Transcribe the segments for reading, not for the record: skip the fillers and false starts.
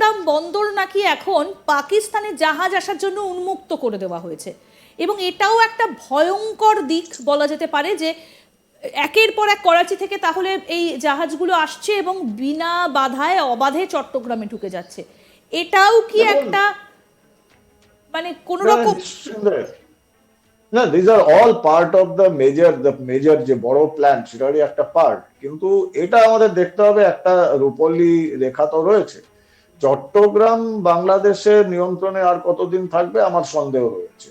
চট্টগ্রাম বন্দর নাকি এখন পাকিস্তানের জাহাজ আসার জন্য উন্মুক্ত করে দেওয়া হয়েছে, এবং এটাও একটা ভয়ঙ্কর দিক বলা যেতে পারে যে একের পর এক করাচি থেকে তাহলে এই জাহাজগুলো আসছে এবং বিনা বাধায় অবাধে চট্টগ্রামে ঢুকে যাচ্ছে। এটাও কি দেখুন, একটা মানে কোন না রকম? নিঃসন্দেহে না, this are all part of the major যে বড় প্ল্যান সেটারই একটা পার্ট। কিন্তু এটা আমাদের দেখতে হবে, একটা রূপলি রেখা তো রয়েছে। চট্টগ্রাম বাংলাদেশের নিয়ন্ত্রণে আর কতদিন থাকবে আমার সন্দেহ রয়েছে।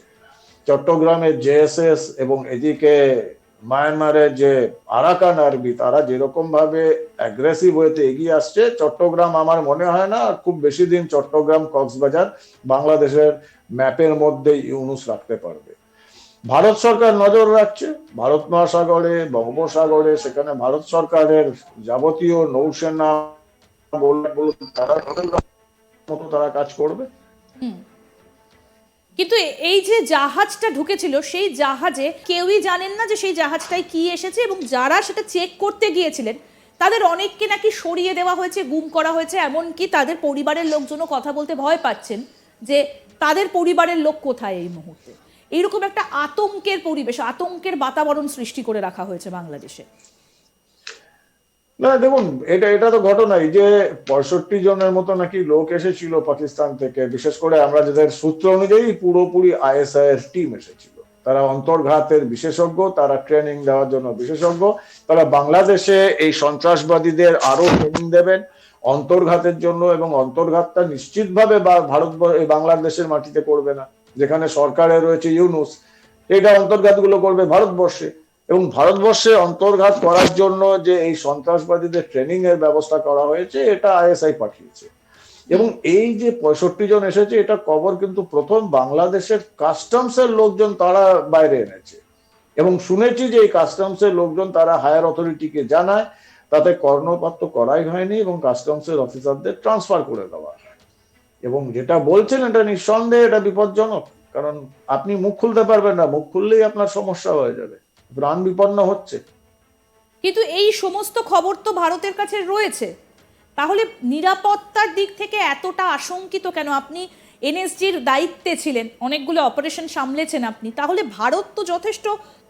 চট্টগ্রামের জেএসএস এবং এদিকে মায়ানমারের যে আরাকান আর্মি, তারা যেরকম ভাবে অ্যাগ্রেসিভ হয়েতে এগিয়ে আসছে, চট্টগ্রাম আমার মনে হয় না আর খুব বেশি দিন চট্টগ্রাম কক্সবাজার বাংলাদেশের ম্যাপের মধ্যে ইউনুস রাখতে পারবে। ভারত সরকার নজর রাখছে ভারত মহাসাগরে, বঙ্গোপসাগরে, সেখানে ভারত সরকারের যাবতীয় নৌসেনা বলুন, তারা মতো তারা কাজ করবে। কিন্তু এই যে জাহাজটা ঢুকেছিল সেই জাহাজে কেউই জানেন না যে সেই জাহাজটায় কি এসেছে, এবং যারা সেটা চেক করতে গিয়েছিলেন তাদের অনেককে নাকি সরিয়ে দেওয়া হয়েছে, গুম করা হয়েছে, এমনকি তাদের পরিবারের লোকজনও কথা বলতে ভয় পাচ্ছেন যে তাদের পরিবারের লোক কোথায় এই মুহূর্তে। এইরকম একটা আতঙ্কের পরিবেশ, আতঙ্কের বাতাবরণ সৃষ্টি করে রাখা হয়েছে বাংলাদেশে। না দেখুন, এটা এটা তো ঘটনাই যে 65 জনের মতো নাকি লোক এসেছিল পাকিস্তান থেকে, বিশেষ করে আমরা যাদের সূত্র অনুযায়ী পুরোপুরি আইএসআই এর টিম এসেছিল। তারা অন্তর্ঘাতের বিশেষজ্ঞ, তারা ট্রেনিং দেওয়ার জন্য বিশেষজ্ঞ। তারা বাংলাদেশে এই সন্ত্রাসবাদীদের আরো ট্রেনিং দেবেন অন্তর্ঘাতের জন্য, এবং অন্তর্ঘাতটা নিশ্চিতভাবে ভারত বাংলাদেশের মাটিতে করবে না, যেখানে সরকারে রয়েছে ইউনুস। এটা অন্তর্ঘাত গুলো করবে ভারতবর্ষে, এবং ভারতবর্ষে অন্তর্ঘাত করার জন্য যে এই সন্ত্রাসবাদীদের ট্রেনিং এর ব্যবস্থা করা হয়েছে, এটা আইএসআই পাঠিয়েছে। এবং এই যে 65 জন এসেছে, এটা খবর কিন্তু প্রথম বাংলাদেশের কাস্টমস এর লোকজন তারা বাইরে এনেছে। এবং শুনেছি যে এই কাস্টমস এর লোকজন তারা হায়ার অথরিটিকে জানায়, তাতে কর্ণপাত করাই হয়নি এবং কাস্টমস এর অফিসারদের ট্রান্সফার করে দেওয়া হয়। এবং যেটা বলছেন এটা নিঃসন্দেহে এটা বিপজ্জনক, কারণ আপনি মুখ খুলতে পারবেন না, মুখ খুললেই আপনার সমস্যা হয়ে যাবে, প্রাণ বিপন্ন হচ্ছে। কিন্তু এই সমস্ত খবর তো ভারতের কাছে রয়েছে, তাহলে নিরাপত্তার দিক থেকে এতটা আশঙ্কিত কেন? আপনি এনএসজির দায়িত্বে ছিলেন, অনেকগুলো অপারেশন সামলেছেন আপনি, তাহলে ভারত তো যথেষ্ট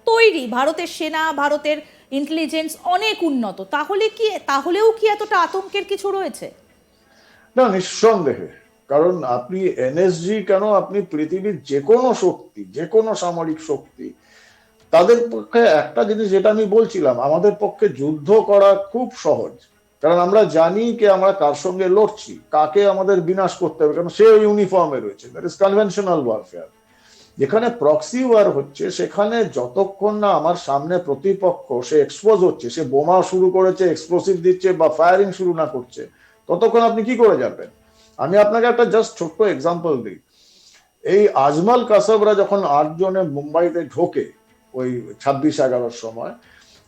তৈরি, ভারতের সেনা, ভারতের ইন্টেলিজেন্স অনেক উন্নত, তাহলেও কি এতটা আতঙ্কের কিছু রয়েছে? না নিঃসন্দেহে, কারণ আপনি এনএসজি কেন, আপনি পৃথিবীর যে কোনো শক্তি, যে কোনো সামরিক শক্তি, তাদের পক্ষে একটা জিনিস যেটা আমি বলছিলাম, আমাদের পক্ষে যুদ্ধ করা খুব সহজ, কারণ আমরা জানি যে আমরা কার সঙ্গে লড়ছি, কাকে আমাদের বিনাশ করতে হবে, কারণ সে ইউনিফর্মে রয়েছে। That is conventional warfare. যেখানে প্রক্সি ওয়ার হচ্ছে, সেখানে যতক্ষণ না আমার সামনে প্রতিপক্ষ সে এক্সপোজ হচ্ছে, সে বোমা শুরু করেছে, এক্সপ্লোসিভ দিচ্ছে বা ফায়ারিং শুরু না করছে, ততক্ষণ আপনি কি করে যাবেন? আমি আপনাকে একটা জাস্ট ছোট্ট এক্সাম্পল দিই। এই আজমল কাসাবরা যখন 8 জনে মুম্বাইতে ঢোকে ওই 26/11 সময়,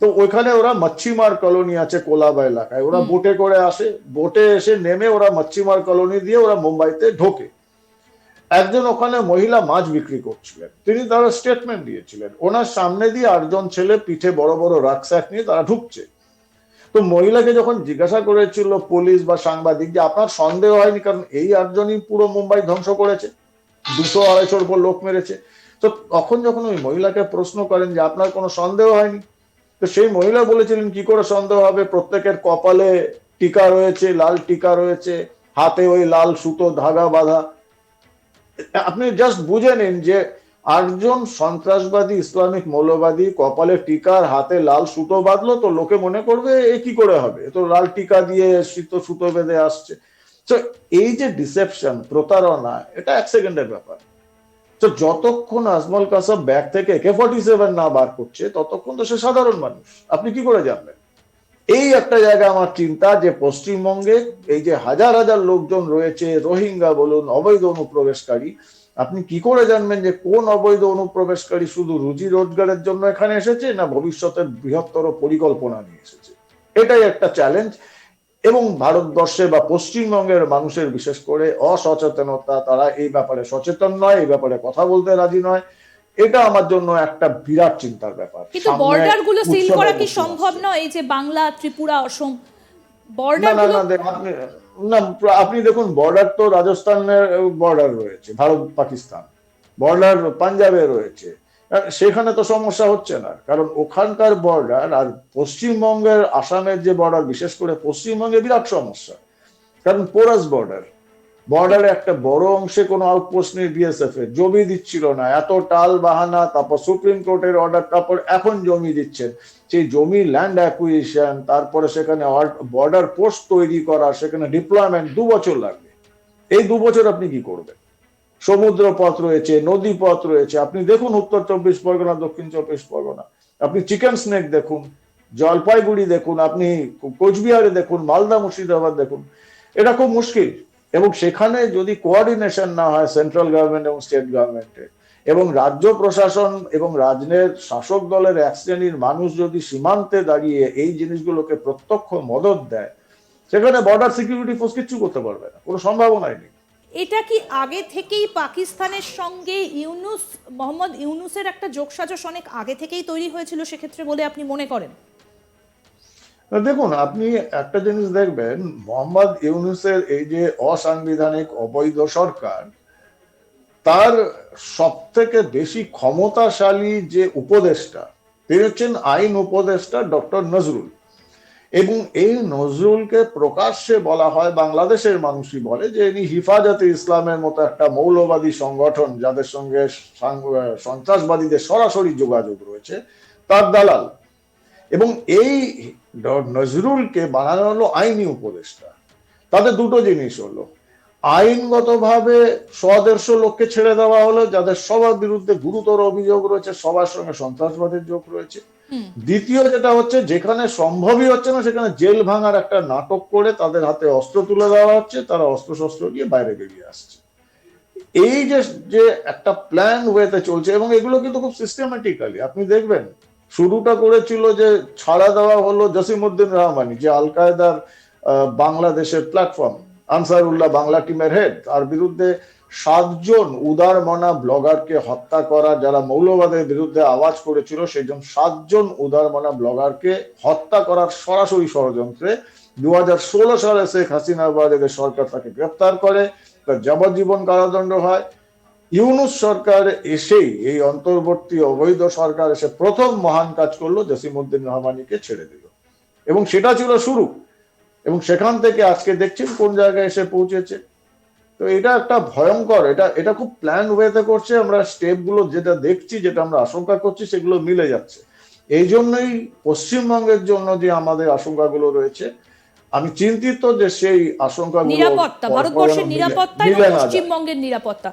তো ওইখানে ওরা মচ্ছিমার কলোনি আছে কোলাবা এলাকায়, ওরা বোটে করে আসে, বোটে এসে নেমে ওরা মচ্ছিমার কলোনি দিয়ে ওরা মুম্বাইতে ঢোকে। একজন ওখানে মহিলা মাছ বিক্রি করছিলেন, তিনি তারা স্টেটমেন্ট দিয়েছিলেন, ওনার সামনে দিয়ে 8 জন ছেলে পিঠে বড় বড় রাকস্যাক নিয়ে তারা ঢুকছে। তো মহিলাকে যখন জিজ্ঞাসা করেছিল পুলিশ বা সাংবাদিক যে আপনার সন্দেহ হয়নি, কারণ এই 8 জনই পুরো মুম্বাই ধ্বংস করেছে, 200-250 উপর লোক মেরেছে। তো তখন যখন ওই মহিলাকে প্রশ্ন করেন যে আপনার কোনো সন্দেহ হয়নি, তো সেই মহিলা বলেছিলেন কি করে সন্দেহ হবে, প্রত্যেকের কপালে টিকা রয়েছে, লাল টিকা রয়েছে, হাতে ওই লাল সুতো ধাগা বাঁধা। আপনি জাস্ট বুঝে নিন যে 8 জন সন্ত্রাসবাদী ইসলামিক মৌলবাদী কপালে টিকার হাতে লাল সুতো বাঁধলো, তো লোকে মনে করবে এ কি করে হবে, তো লাল টিকা দিয়ে সুতো বেঁধে আসছে। তো এই যে ডিসেপশন, প্রতারণা, এটা 1 সেকেন্ডের ব্যাপার। তো যতক্ষণ আজমল কাসাব ব্যাগ থেকে AK-47 না বার করছে, ততক্ষণ তো সে সাধারণ মানুষ, আপনি কি করে জানবেন? এই একটা জায়গা আমার চিন্তা যে পশ্চিমবঙ্গে এই যে হাজার হাজার লোকজন রয়েছে, রোহিঙ্গা বলুন, অবৈধ অনুপ্রবেশকারী, আপনি কি করে জানবেন যে কোন অবৈধ অনুপ্রবেশকারী শুধু রুজি রোজগারের জন্য এখানে এসেছে, না ভবিষ্যতের বৃহত্তর পরিকল্পনা নিয়ে এসেছে? এটাই একটা চ্যালেঞ্জ। এবং ভারতবর্ষে বা পশ্চিমবঙ্গের মানুষের বিশেষ করে অসচেতনতা, তারা এই ব্যাপারে সচেতন নয়, এই ব্যাপারে কথা বলতে রাজি নয়, এটা আমার জন্য একটা বিরাট চিন্তার ব্যাপার। কিন্তু সামনে বর্ডার গুলো সিল উৎসবের করা কি মরশুম সম্ভব আসছে। নয়? এই যে বাংলা, ত্রিপুরা, অসম না বর্ডার না গুলো। না, দেখুন আপনি, না, আপনি দেখুন বর্ডার তো রাজস্থানের বর্ডার রয়েছে, ভারত পাকিস্তান বর্ডার পাঞ্জাবে রয়েছে, সেখানে তো সমস্যা হচ্ছে না, কারণ ওখানকার বর্ডার আর পশ্চিমবঙ্গের আসামের যে বর্ডার, বিশেষ করে পশ্চিমবঙ্গে বিরাট সমস্যা, কারণ পোরাস বর্ডার, বর্ডারে একটা বড় অংশে কোনো আউটপোস্ট নেই বিএসএফ এর, জমি দিচ্ছিল না, এত টাল বাহানা, তারপর সুপ্রিম কোর্টের অর্ডার, তারপর এখন জমি দিচ্ছেন, সেই জমি ল্যান্ড অ্যাকুইজিশন, তারপরে সেখানে বর্ডার পোস্ট তৈরি করা, সেখানে ডিপ্লয়মেন্ট 2 বছর লাগবে। এই 2 বছর আপনি কি করবেন? সমুদ্র পথ রয়েছে, নদী পথ রয়েছে, আপনি দেখুন উত্তর 24 পরগনা, দক্ষিণ 24 পরগনা, আপনি চিকেন স্নেক দেখুন, জলপাইগুড়ি দেখুন, আপনি কোচবিহারে দেখুন, মালদা মুর্শিদাবাদ দেখুন, এটা খুব মুশকিল। এবং সেখানে যদি কোঅর্ডিনেশন না হয় সেন্ট্রাল গভর্নমেন্ট এবং স্টেট গভর্নমেন্টের, এবং রাজ্য প্রশাসন এবং রাজ্যের শাসক দলের এক শ্রেণীর মানুষ যদি সীমান্তে দাঁড়িয়ে এই জিনিসগুলোকে প্রত্যক্ষ মদত দেয়, সেখানে বর্ডার সিকিউরিটি ফোর্স কিচ্ছু করতে পারবে না, কোনো সম্ভাবনাই নেই। এটা কি আগে থেকেই পাকিস্তানের সঙ্গে মোহাম্মদ ইউনুসের একটা যোগসাজশ অনেক আগে থেকেই তৈরি হয়েছিল সেক্ষেত্রে বলে আপনি মনে করেন? দেখুন, আপনি একটা জিনিস দেখবেন, মোহাম্মদ ইউনুসের এই যে অসাংবিধানিক অবৈধ সরকার, তার সব থেকে বেশি ক্ষমতাশালী যে উপদেষ্টা, তিনি হচ্ছেন আইন উপদেষ্টা ডক্টর নজরুল। এবং এই নজরুলকে প্রকাশ্যে বলা হয়, বাংলাদেশের মানুষই বলে যে ইনি হিফাজতে ইসলামের মতো একটা মৌলবাদী সংগঠন, যাদের সঙ্গে সন্ত্রাসবাদীদের সরাসরি যোগাযোগ রয়েছে, তার দালাল। এবং এই নজরুলকে বানানো হলো আইনি উপদেষ্টা। তাদের দুটো জিনিস হলো, আইনগতভাবে 100-150 লোককে ছেড়ে দেওয়া হলো যাদের সবার বিরুদ্ধে গুরুতর অভিযোগ রয়েছে, সবার সঙ্গে সন্ত্রাসবাদের যোগ রয়েছে। দ্বিতীয় যেটা হচ্ছে, যেখানে সম্ভবই হচ্ছে না সেখানে জেল ভাঙার একটা নাটক করে তাদের হাতে অস্ত্র তুলে দেওয়া হচ্ছে, তারা অস্ত্র শস্ত্র নিয়ে বাইরে বেরিয়ে আসছে। এই যে যে একটা প্ল্যান ওয়েতে চলছে, এবং এগুলো কিন্তু খুব সিস্টেমেটিক্যালি আপনি দেখবেন। শুরুটা করেছিল যে ছাড়া দেওয়া হলো জসিমউদ্দিন রহমানি, যে আল কায়দার বাংলাদেশের প্ল্যাটফর্ম, আনসারুল্লাহ বাংলা টিমের হেড, তার বিরুদ্ধে 7 জন উদার মনা ব্লগারকে হত্যা করা, যারা মৌলবাদের বিরুদ্ধে আওয়াজ করেছিল, সেই 7 জন উদার মনা ব্লগারকে হত্যা করার সরাসরি ষড়যন্ত্রে 2016 সালে শেখ হাসিনা সরকার তাকে গ্রেপ্তার করে, তার যাবজ্জীবন কারাদণ্ড হয়। ইউনুস সরকার এসেই, এই অন্তর্বর্তী অবৈধ সরকার এসে প্রথম মহান কাজ করলো, জসিমউদ্দিন রহমানিকে ছেড়ে দিল, এবং সেটা ছিল শুরু। এবং সেখান থেকে আজকে দেখছেন কোন জায়গায় এসে পৌঁছেছে। তো এটা একটা ভয়ঙ্কর, এটা খুব প্ল্যান ওয়েতে করছে। আমরা স্টেপ গুলো যেটা দেখছি, যেটা আমরা আশঙ্কা করছি, সেগুলো মিলে যাচ্ছে। এই জন্যই পশ্চিমবঙ্গের জন্য যে আমাদের আশঙ্কাগুলো রয়েছে, আমি চিন্তিত যে সেই আশঙ্কাগুলো নিরাপত্তা, ভারতবর্ষের নিরাপত্তা এবং পশ্চিমবঙ্গের নিরাপত্তা